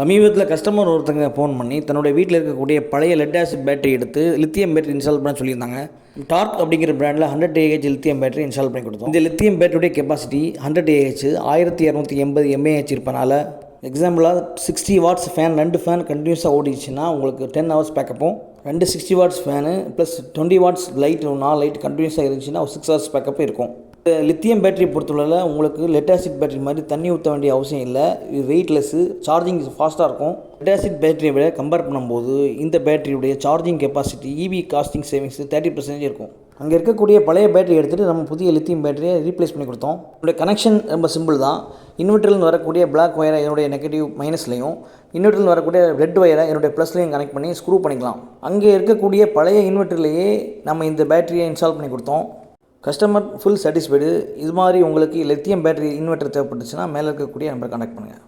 சமீபத்தில் கஸ்டமர் ஒருத்தங்க ஃபோன் பண்ணி தன்னுடைய வீட்டில் இருக்கக்கூடிய பழைய லெட் ஆசிட் பேட்டரி எடுத்து லித்தியம் பேட்டரி இன்ஸ்டால் பண்ண சொல்லியிருந்தாங்க. டார்க் அப்படிங்கிற பிராண்டில் 100 AH லித்தியம் பேட்டரி இன்ஸ்டால் பண்ணி கொடுத்தோம். இந்த லித்தியம் பேட்டரியுடைய கெப்பாசிட்டி 100 AH 1280 mAh இருப்பனால எக்ஸாம்பிளாக 60 வாட்ஸ் ஃபேன் 2 ஃபேன் கண்டினியூஸாக ஓடிச்சுன்னா உங்களுக்கு 10 ஹவர்ஸ் பேக்கப்பும், 2 60 watts fan plus 20 watts light 4 light கண்டினியூஸாக இருந்துச்சுன்னா 6 ஹவர்ஸ் பேக்கப்பும் இருக்கும். லித்தியம் பேட்டரி பொறுத்தவரையில் உங்களுக்கு லெட் ஆசிட் பேட்டரி மாதிரி தண்ணி ஊற்ற வேண்டிய அவசியம் இல்லை. இது வெயிட்லெஸ்ஸு, சார்ஜிங் ஃபாஸ்ட்டாக இருக்கும். லெட் ஆசிட் பேட்டரியை விட கம்பேர் பண்ணும்போது இந்த பேட்டரியுடைய charging capacity EV costing savings 30% இருக்கும். அங்கே இருக்கக்கூடிய பழைய பேட்டரி எடுத்துகிட்டு நம்ம புதிய லித்தியம் பேட்டரியை ரீப்ளேஸ் பண்ணி கொடுத்தோம். இதோடைய கனெக்ஷன் ரொம்ப சிம்பிள் தான். இன்வெர்ட்டரில் வரக்கூடிய பிளாக் ஒயரை என்னுடைய நெகட்டிவ் மைனஸ்லையும், இன்வெர்ட்டரில் வரக்கூடிய ரெட் ஒயரை என்னுடைய ப்ளஸ்லையும் கனெக்ட் பண்ணி ஸ்க்ரூ பண்ணிக்கலாம். அங்கே இருக்கக்கூடிய பழைய இன்வெர்ட்டர்லேயே நம்ம இந்த பேட்டரியை இன்ஸ்டால் பண்ணி கொடுத்தோம். Customer full satisfied. இது மாதிரி உங்களுக்கு லித்தியம் பேட்டரி இன்வெர்ட்டர் தேவைப்பட்டுச்சுன்னா மேலே இருக்கக்கூடிய நம்பரை கான்டாக்ட் பண்ணுங்கள்.